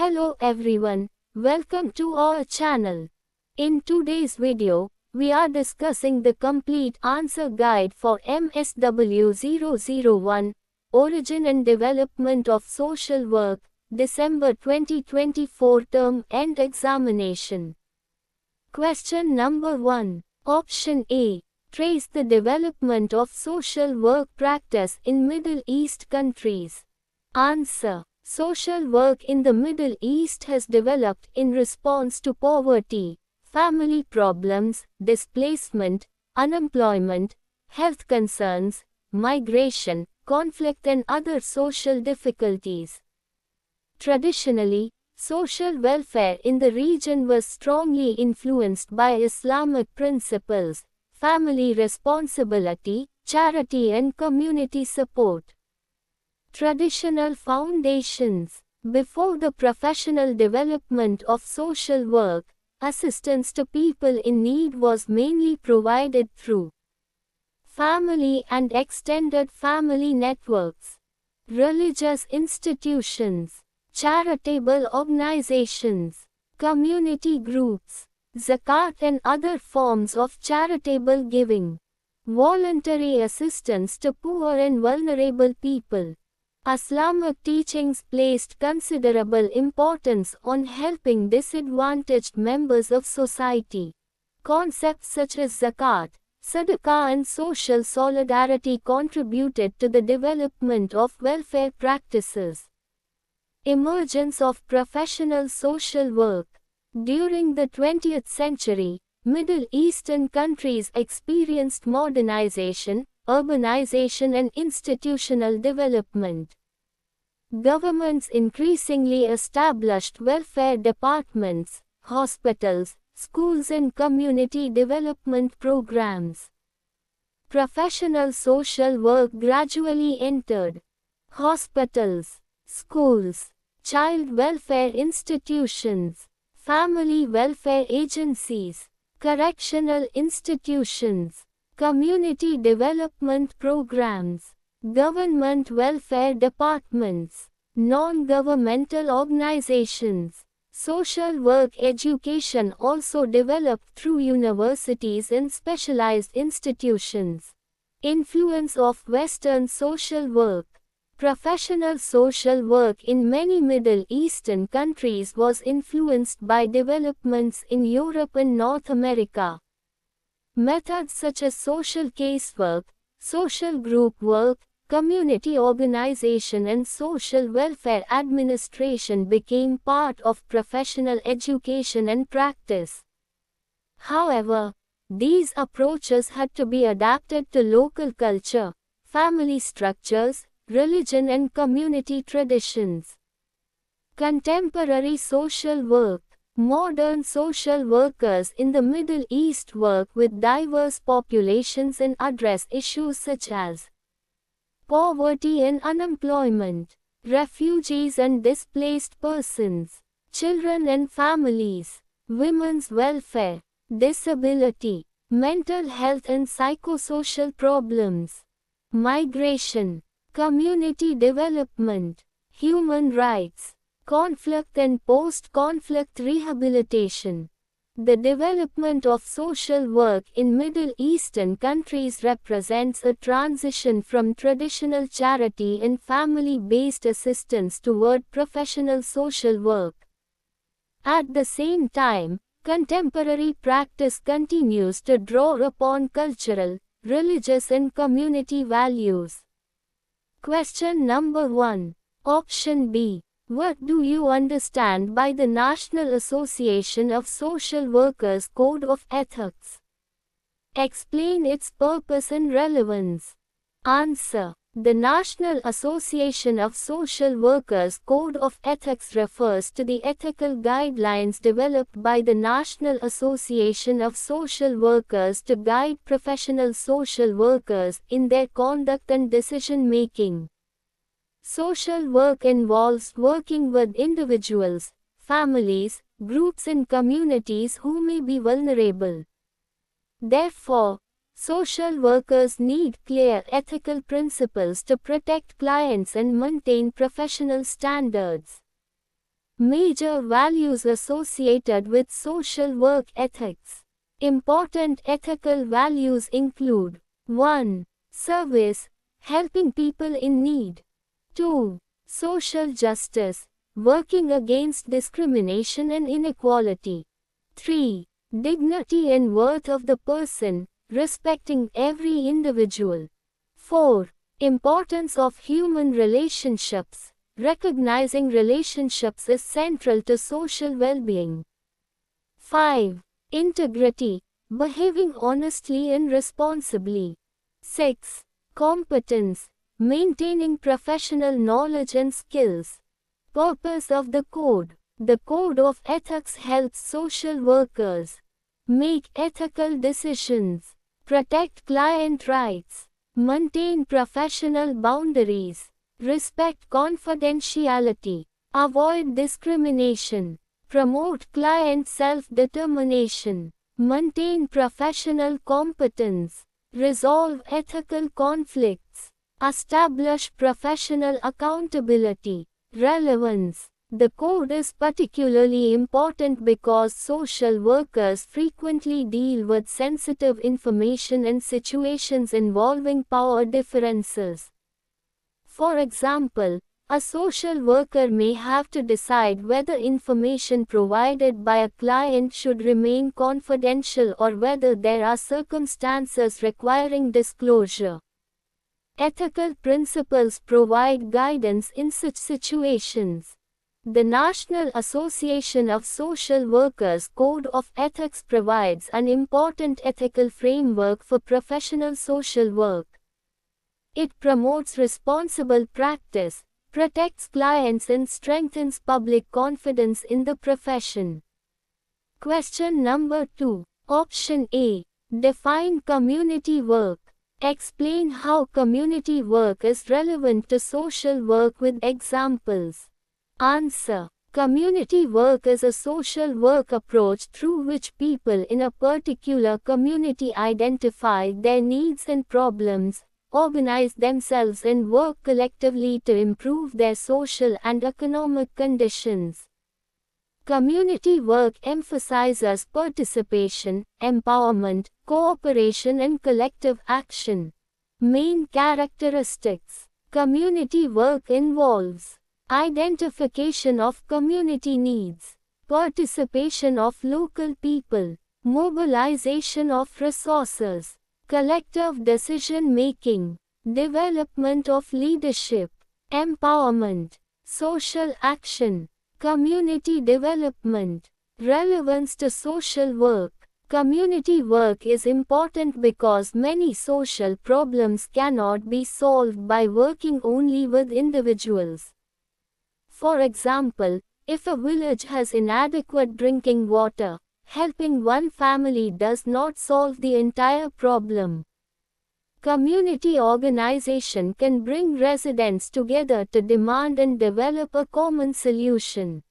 Hello everyone, welcome to our channel. In today's video, we are discussing the complete answer guide for MSW 001, Origin and Development of Social Work, December 2024 Term End Examination. Question number 1. Option A. Trace the development of social work practice in Middle East countries. Answer. Social work in the Middle East has developed in response to poverty, family problems, displacement, unemployment, health concerns, migration, conflict and other social difficulties. Traditionally, social welfare in the region was strongly influenced by Islamic principles, family responsibility, charity and community support. Traditional foundations. Before the professional development of social work, assistance to people in need was mainly provided through family and extended family networks, religious institutions, charitable organizations, community groups, zakat and other forms of charitable giving, voluntary assistance to poor and vulnerable people. Islamic teachings placed considerable importance on helping disadvantaged members of society. Concepts such as zakat, sadaqah and social solidarity contributed to the development of welfare practices. Emergence of professional social work. During the 20th century, Middle Eastern countries experienced modernization, urbanization and institutional development. Governments increasingly established welfare departments, hospitals, schools and community development programs. Professional social work gradually entered hospitals, schools, child welfare institutions, family welfare agencies, correctional institutions, community development programs, government welfare departments, non-governmental organizations. Social work education also developed through universities and specialized institutions. Influence of Western social work. Professional social work in many Middle Eastern countries was influenced by developments in Europe and North America. Methods such as social casework, social group work, community organization and social welfare administration became part of professional education and practice. However, these approaches had to be adapted to local culture, family structures, religion and community traditions. Contemporary social work. Modern social workers in the Middle East work with diverse populations and address issues such as poverty and unemployment, refugees and displaced persons, children and families, women's welfare, disability, mental health and psychosocial problems, migration, community development, human rights, conflict and post-conflict rehabilitation. The development of social work in Middle Eastern countries represents a transition from traditional charity and family-based assistance toward professional social work. At the same time, contemporary practice continues to draw upon cultural, religious and community values. Question number 1. Option B. What do you understand by the National Association of Social Workers Code of Ethics? Explain its purpose and relevance. Answer. The National Association of Social Workers Code of Ethics refers to the ethical guidelines developed by the National Association of Social Workers to guide professional social workers in their conduct and decision-making. Social work involves working with individuals, families, groups and communities who may be vulnerable. Therefore, social workers need clear ethical principles to protect clients and maintain professional standards. Major values associated with social work ethics. Important ethical values include 1. Service, helping people in need. 2. Social justice, working against discrimination and inequality. 3. Dignity and worth of the person, respecting every individual. 4. Importance of human relationships, recognizing relationships is central to social well-being. 5. Integrity, behaving honestly and responsibly. 6. Competence, maintaining professional knowledge and skills. Purpose of the Code. The Code of Ethics helps social workers make ethical decisions, protect client rights, maintain professional boundaries, respect confidentiality, avoid discrimination, promote client self-determination, maintain professional competence, resolve ethical conflicts, establish professional accountability. Relevance. The code is particularly important because social workers frequently deal with sensitive information and situations involving power differences. For example, a social worker may have to decide whether information provided by a client should remain confidential or whether there are circumstances requiring disclosure. Ethical principles provide guidance in such situations. The National Association of Social Workers Code of Ethics provides an important ethical framework for professional social work. It promotes responsible practice, protects clients and strengthens public confidence in the profession. Question number 2. Option A. Define community work. Explain how community work is relevant to social work with examples. Answer. Community work is a social work approach through which people in a particular community identify their needs and problems, organize themselves and work collectively to improve their social and economic conditions. Community work emphasizes participation, empowerment, cooperation and collective action. Main characteristics. Community work involves identification of community needs, participation of local people, mobilization of resources, collective decision-making, development of leadership, empowerment, social action, community development. Relevance to social work. Community work is important because many social problems cannot be solved by working only with individuals. For example, if a village has inadequate drinking water, helping one family does not solve the entire problem. Community organization can bring residents together to demand and develop a common solution.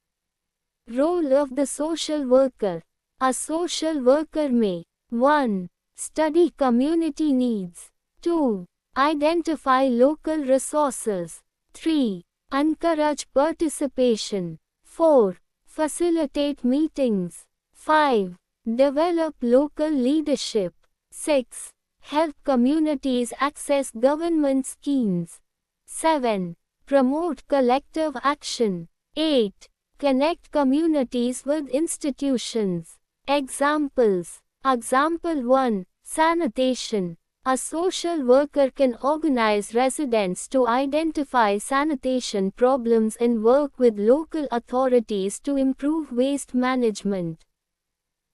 Role of the social worker. A social worker may 1. Study community needs. 2. Identify local resources. 3. Encourage participation. 4. Facilitate meetings. 5. Develop local leadership. 6. Help communities access government schemes. 7. Promote collective action. 8. Connect communities with institutions. Examples. Example 1. Sanitation. A social worker can organize residents to identify sanitation problems and work with local authorities to improve waste management.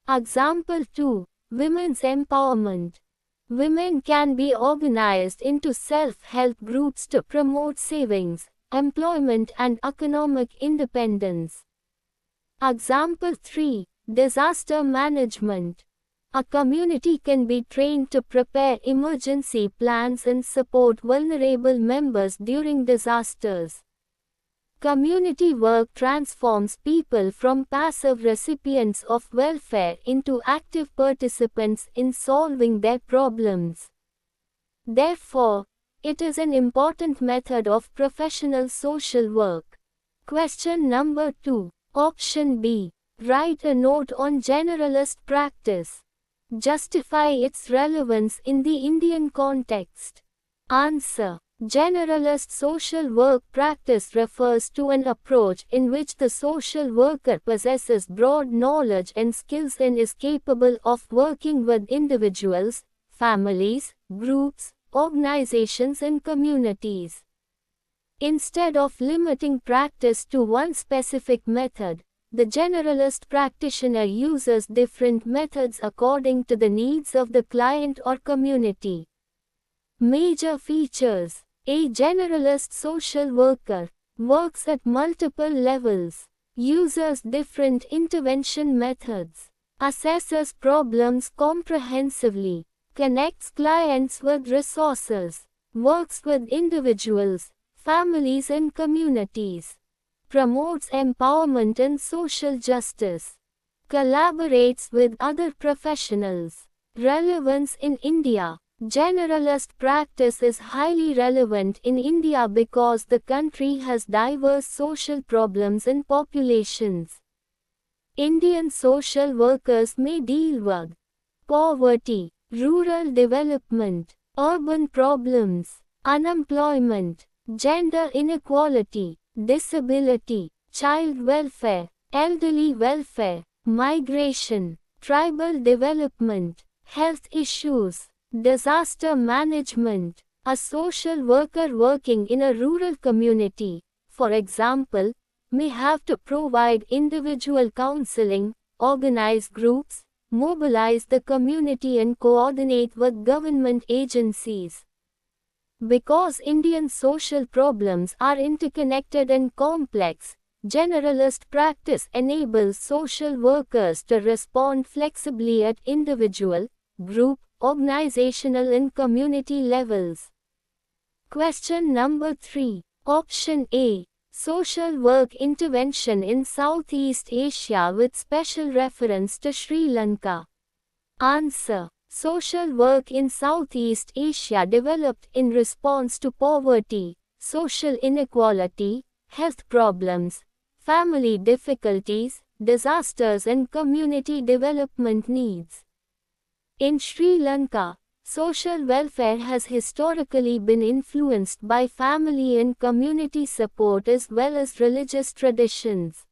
Example 2. Women's empowerment. Women can be organized into self-help groups to promote savings, employment and economic independence. Example 3. Disaster management. A community can be trained to prepare emergency plans and support vulnerable members during disasters. Community work transforms people from passive recipients of welfare into active participants in solving their problems. Therefore, it is an important method of professional social work. Question number 2. Option B. Write a note on generalist practice. Justify its relevance in the Indian context. Answer. Generalist social work practice refers to an approach in which the social worker possesses broad knowledge and skills and is capable of working with individuals, families, groups, organizations and communities. Instead of limiting practice to one specific method, the generalist practitioner uses different methods according to the needs of the client or community. Major features. A generalist social worker works at multiple levels, uses different intervention methods, assesses problems comprehensively, connects clients with resources, works with individuals, families and communities, promotes empowerment and social justice, collaborates with other professionals. Relevance in India. Generalist practice is highly relevant in India because the country has diverse social problems and populations. Indian social workers may deal with poverty, rural development, urban problems, unemployment, gender inequality, disability, child welfare, elderly welfare, migration, tribal development, health issues, disaster management. A social worker working in a rural community, for example, may have to provide individual counseling, organize groups, mobilize the community and coordinate with government agencies. Because Indian social problems are interconnected and complex, generalist practice enables social workers to respond flexibly at individual, group, organizational and community levels. Question number 3. Option A. Social work intervention in Southeast Asia with special reference to Sri Lanka. Answer. Social work in Southeast Asia developed in response to poverty, social inequality, health problems, family difficulties, disasters and community development needs. In Sri Lanka, social welfare has historically been influenced by family and community support as well as religious traditions.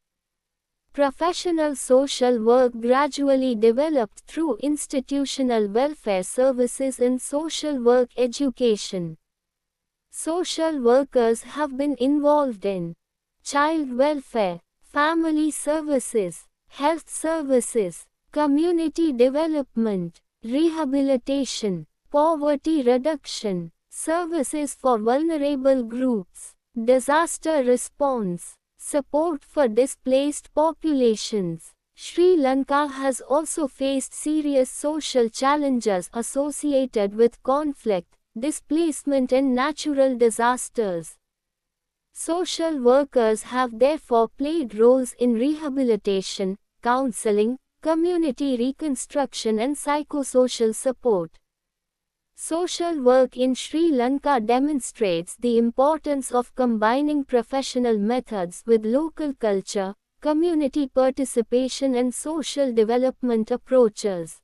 Professional social work gradually developed through institutional welfare services and social work education. Social workers have been involved in child welfare, family services, health services, community development, rehabilitation, poverty reduction, services for vulnerable groups, disaster response, support for displaced populations. Sri Lanka has also faced serious social challenges associated with conflict, displacement and natural disasters. Social workers have therefore played roles in rehabilitation, counseling, community reconstruction and psychosocial support. Social work in Sri Lanka demonstrates the importance of combining professional methods with local culture, community participation and social development approaches.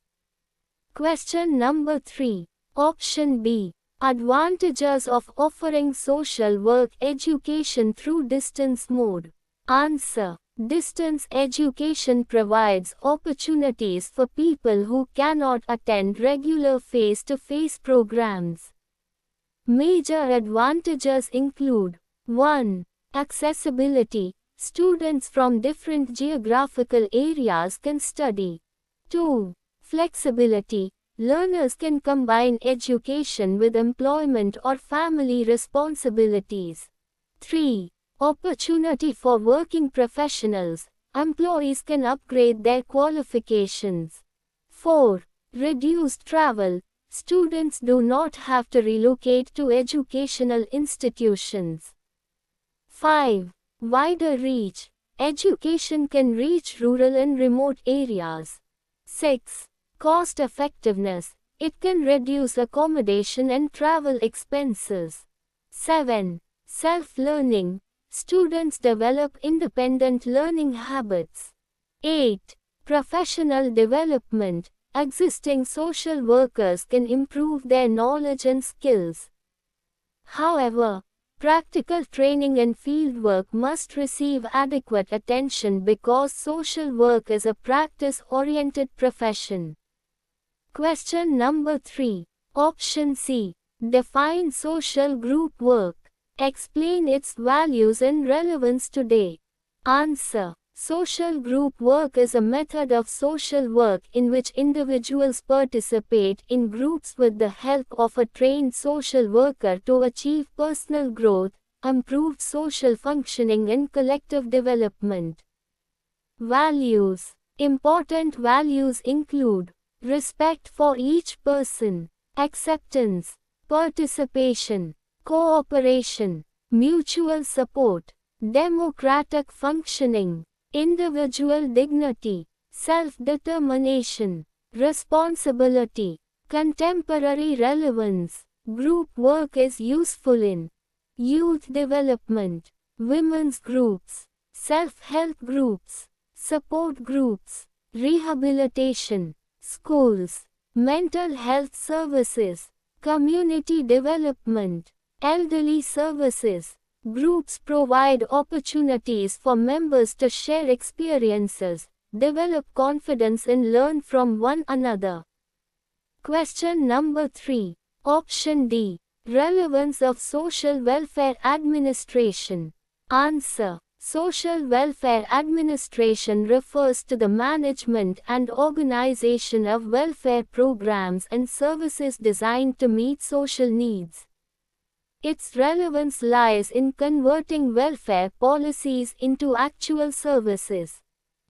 Question number 3. Option B. Advantages of offering social work education through distance mode. Answer. Distance education provides opportunities for people who cannot attend regular face-to-face programs. Major advantages include 1. Accessibility. Students from different geographical areas can study. 2. Flexibility. Learners can combine education with employment or family responsibilities. 3. Opportunity for working professionals. Employees can upgrade their qualifications. 4. Reduced travel. Students do not have to relocate to educational institutions. 5. Wider reach. Education can reach rural and remote areas. 6. Cost effectiveness. It can reduce accommodation and travel expenses. 7. Self-learning. Students develop independent learning habits. 8. Professional development. Existing social workers can improve their knowledge and skills. However, practical training and fieldwork must receive adequate attention because social work is a practice-oriented profession. Question number 3. Option C. Define social group work. Explain its values and relevance today. Answer. Social group work is a method of social work in which individuals participate in groups with the help of a trained social worker to achieve personal growth, improved social functioning and collective development. Values. Important values include respect for each person, acceptance, participation, cooperation, mutual support, democratic functioning, individual dignity, self-determination, responsibility, contemporary relevance. Group work is useful in youth development, women's groups, self-help groups, support groups, rehabilitation, schools, mental health services, community development, elderly services. Groups provide opportunities for members to share experiences, develop confidence and learn from one another. Question number 3. Option D. Relevance of social welfare administration. Answer. Social welfare administration refers to the management and organization of welfare programs and services designed to meet social needs. Its relevance lies in converting welfare policies into actual services.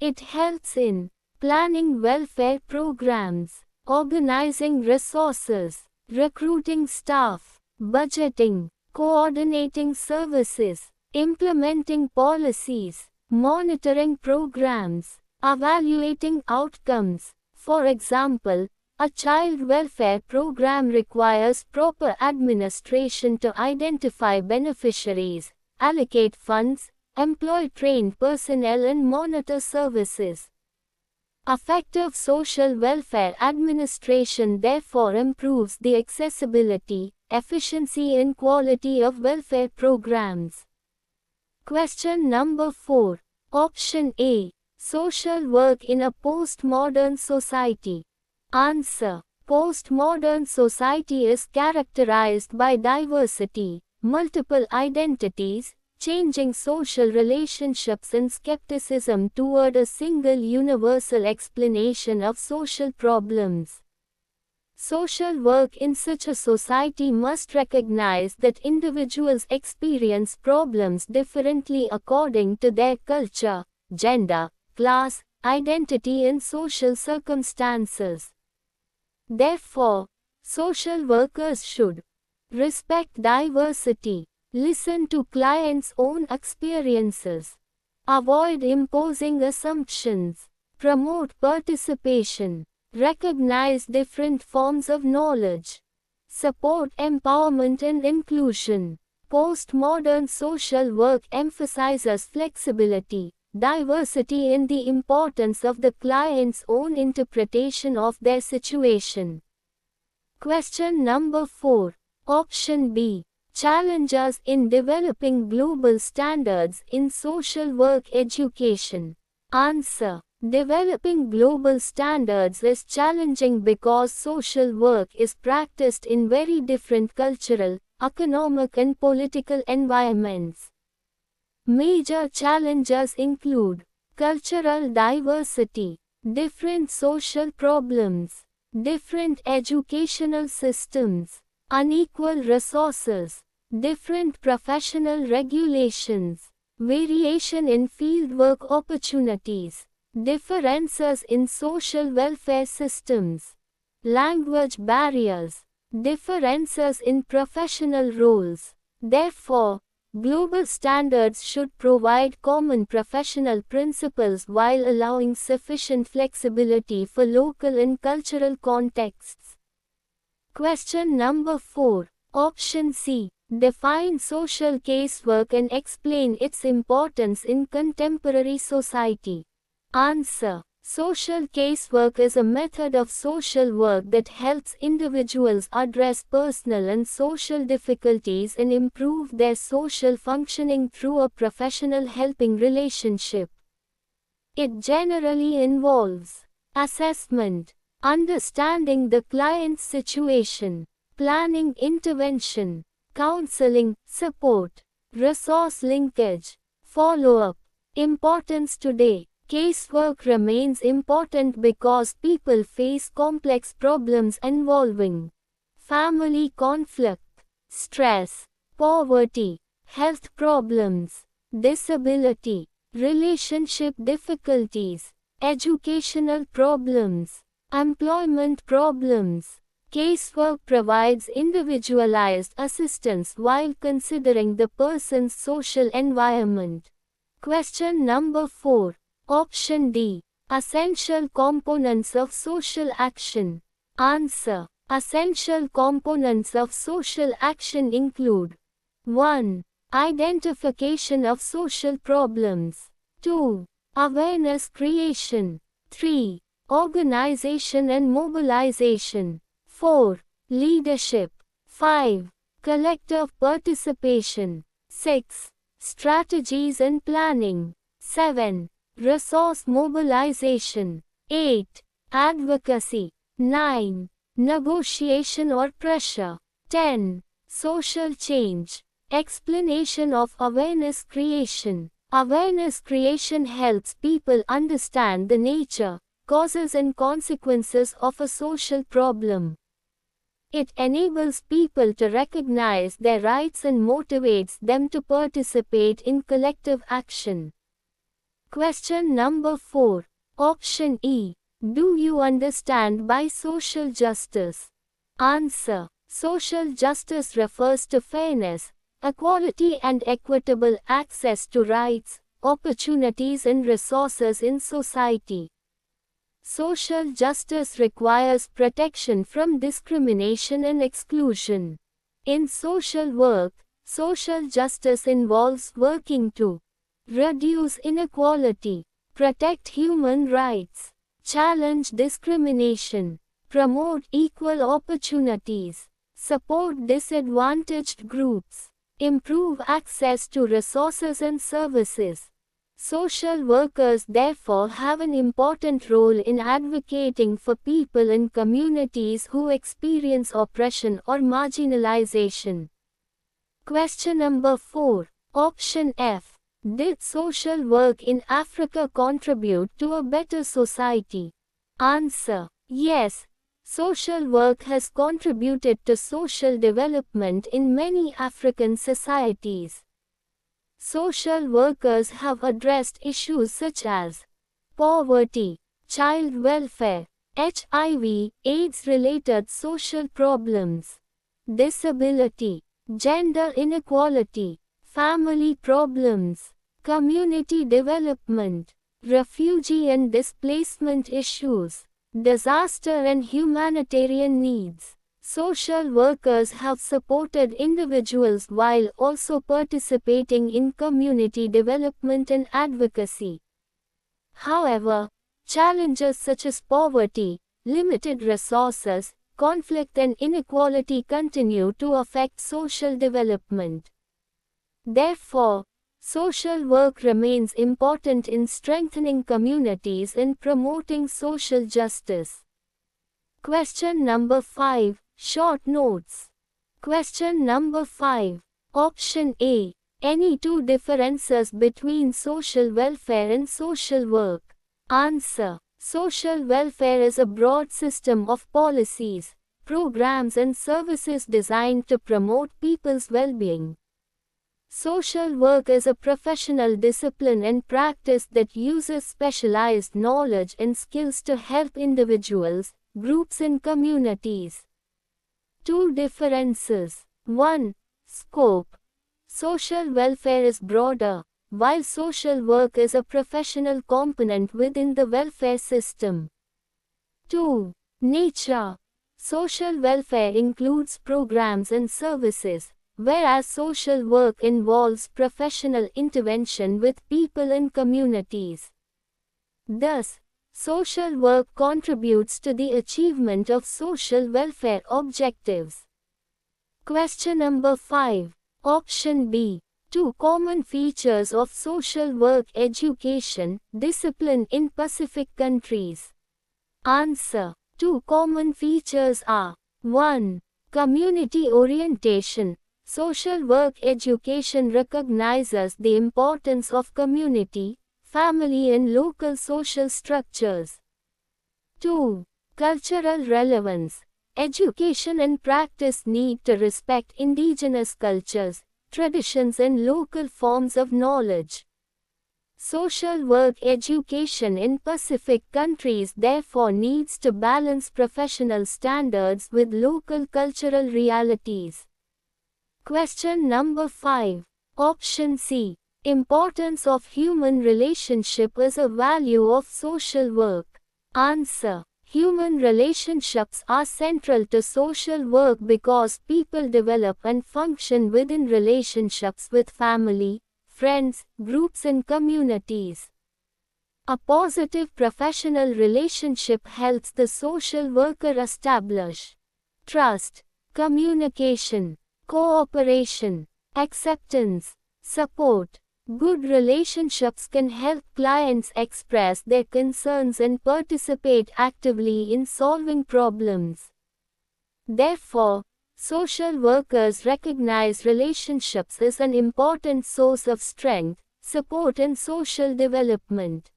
It helps in planning welfare programs, organizing resources, recruiting staff, budgeting, coordinating services, implementing policies, monitoring programs, evaluating outcomes. For example, a child welfare program requires proper administration to identify beneficiaries, allocate funds, employ trained personnel and monitor services. Effective social welfare administration therefore improves the accessibility, efficiency and quality of welfare programs. Question number 4. Option A. Social work in a postmodern society. Answer. Postmodern society is characterized by diversity, multiple identities, changing social relationships and skepticism toward a single universal explanation of social problems. Social work in such a society must recognize that individuals experience problems differently according to their culture, gender, class, identity and social circumstances. Therefore, social workers should respect diversity, listen to clients' own experiences, avoid imposing assumptions, promote participation, recognize different forms of knowledge, support empowerment and inclusion. Postmodern social work emphasizes flexibility, diversity and the importance of the client's own interpretation of their situation. Question number 4. Option B. Challenges in developing global standards in social work education. Answer. Developing global standards is challenging because social work is practiced in very different cultural, economic and political environments. Major challenges include cultural diversity, different social problems, different educational systems, unequal resources, different professional regulations, variation in fieldwork opportunities, differences in social welfare systems, language barriers, differences in professional roles. Therefore, global standards should provide common professional principles while allowing sufficient flexibility for local and cultural contexts. Question number 4. Option C. Define social casework and explain its importance in contemporary society. Answer. Social casework is a method of social work that helps individuals address personal and social difficulties and improve their social functioning through a professional helping relationship. It generally involves assessment, understanding the client's situation, planning intervention, counseling, support, resource linkage, follow-up. Importance today. Casework remains important because people face complex problems involving family conflict, stress, poverty, health problems, disability, relationship difficulties, educational problems, employment problems. Casework provides individualized assistance while considering the person's social environment. Question number 4. Option D. Essential components of social action. Answer. Essential components of social action include 1. Identification of social problems. 2. Awareness creation. 3. Organization and mobilization. 4. Leadership. 5. Collective participation. 6. Strategies and planning. 7. Resource mobilization. 8. Advocacy. 9. Negotiation or pressure. 10. Social change. Explanation of awareness creation. Awareness creation helps people understand the nature, causes and consequences of a social problem. It enables people to recognize their rights and motivates them to participate in collective action. Question number 4. Option E. Do you understand by social justice? Answer. Social justice refers to fairness, equality and equitable access to rights, opportunities and resources in society. Social justice requires protection from discrimination and exclusion. In social work, social justice involves working to reduce inequality, protect human rights, challenge discrimination, promote equal opportunities, support disadvantaged groups, improve access to resources and services. Social workers therefore have an important role in advocating for people and communities who experience oppression or marginalization. Question number 4. Option F. Did social work in Africa contribute to a better society? Answer. Yes. Social work has contributed to social development in many African societies. Social workers have addressed issues such as poverty, child welfare, HIV, AIDS-related social problems, disability, gender inequality, family problems, community development, refugee and displacement issues, disaster and humanitarian needs. Social workers have supported individuals while also participating in community development and advocacy. However, challenges such as poverty, limited resources, conflict and inequality continue to affect social development. Therefore, social work remains important in strengthening communities and promoting social justice. Question number 5. Short notes. Question number 5. Option A. Any two differences between social welfare and social work? Answer. Social welfare is a broad system of policies, programs and services designed to promote people's well-being. Social work is a professional discipline and practice that uses specialized knowledge and skills to help individuals, groups and communities. Two differences. 1. Scope. Social welfare is broader, while social work is a professional component within the welfare system. 2. Nature. Social welfare includes programs and services, whereas social work involves professional intervention with people and communities. Thus, social work contributes to the achievement of social welfare objectives. Question number 5. Option B. Two common features of social work education discipline in Pacific countries. Answer. Two common features are 1. Community orientation. Social work education recognizes the importance of community, family and local social structures. 2. Cultural relevance. Education and practice need to respect indigenous cultures, traditions and local forms of knowledge. Social work education in Pacific countries therefore needs to balance professional standards with local cultural realities. Question number 5. Option C. Importance of human relationship as a value of social work. Answer. Human relationships are central to social work because people develop and function within relationships with family, friends, groups and communities. A positive professional relationship helps the social worker establish trust, communication, cooperation, acceptance, support. Good relationships can help clients express their concerns and participate actively in solving problems. Therefore, social workers recognize relationships as an important source of strength, support and social development.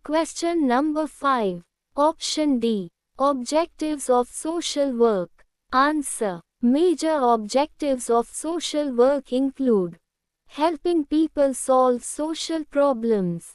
Question number 5. Option D. Objectives of social work. Answer. Major objectives of social work include helping people solve social problems,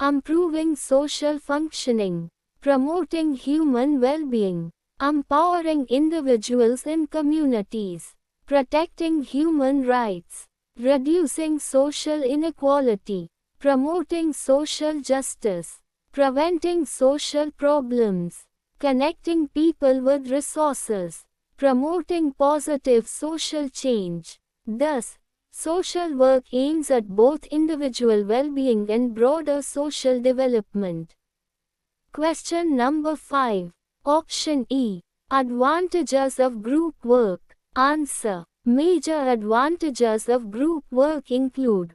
improving social functioning, promoting human well-being, empowering individuals and communities, protecting human rights, reducing social inequality, promoting social justice, preventing social problems, connecting people with resources, promoting positive social change. Thus, social work aims at both individual well-being and broader social development. Question number 5. Option E. Advantages of group work. Answer. Major advantages of group work include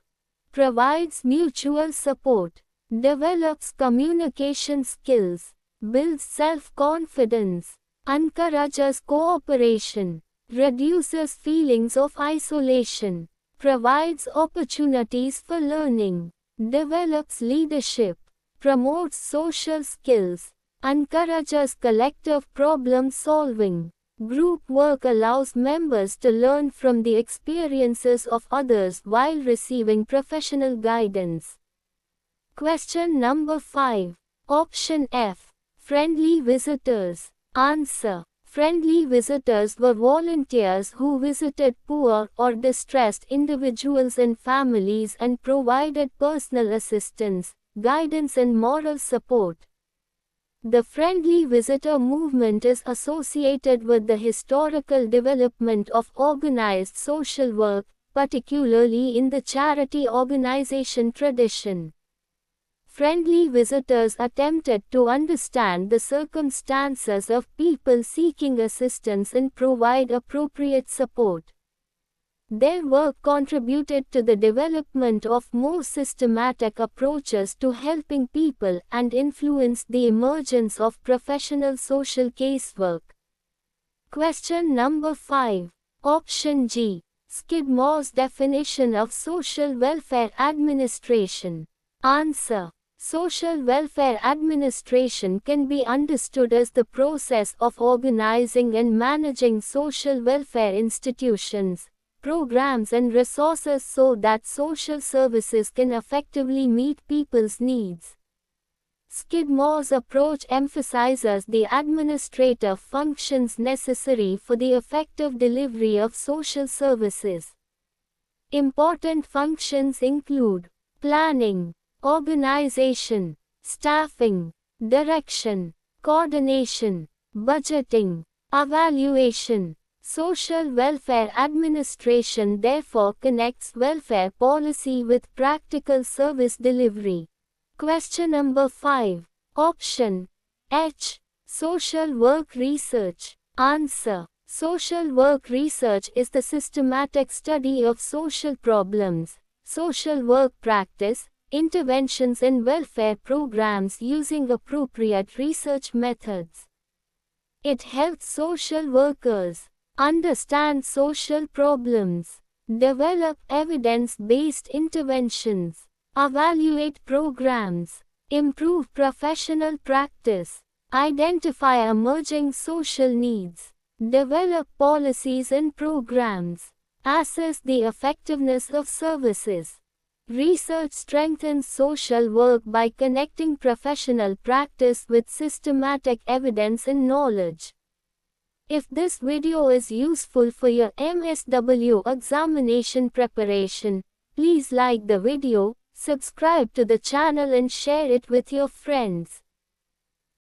provides mutual support, develops communication skills, builds self-confidence, encourages cooperation, reduces feelings of isolation, provides opportunities for learning, develops leadership, promotes social skills, encourages collective problem solving. Group work allows members to learn from the experiences of others while receiving professional guidance. Question number 5. Option F. Friendly visitors. Answer. Friendly visitors were volunteers who visited poor or distressed individuals and families and provided personal assistance, guidance and moral support. The friendly visitor movement is associated with the historical development of organized social work, particularly in the charity organization tradition. Friendly visitors attempted to understand the circumstances of people seeking assistance and provide appropriate support. Their work contributed to the development of more systematic approaches to helping people and influenced the emergence of professional social casework. Question number 5. Option G. Skidmore's definition of social welfare administration. Answer. Social welfare administration can be understood as the process of organizing and managing social welfare institutions, programs and resources so that social services can effectively meet people's needs. Skidmore's approach emphasizes the administrative functions necessary for the effective delivery of social services. Important functions include planning, organization, staffing, direction, coordination, budgeting, evaluation, Social Welfare Administration therefore connects welfare policy with practical service delivery. Question number 5. Option H. Social work research. Answer. Social work research is the systematic study of social problems, social work practice, interventions in welfare programs using appropriate research methods. It helps social workers understand social problems, develop evidence-based interventions, evaluate programs, improve professional practice, identify emerging social needs, develop policies and programs, assess the effectiveness of services. Research strengthens social work by connecting professional practice with systematic evidence and knowledge. If this video is useful for your MSW examination preparation, please like the video, subscribe to the channel and share it with your friends.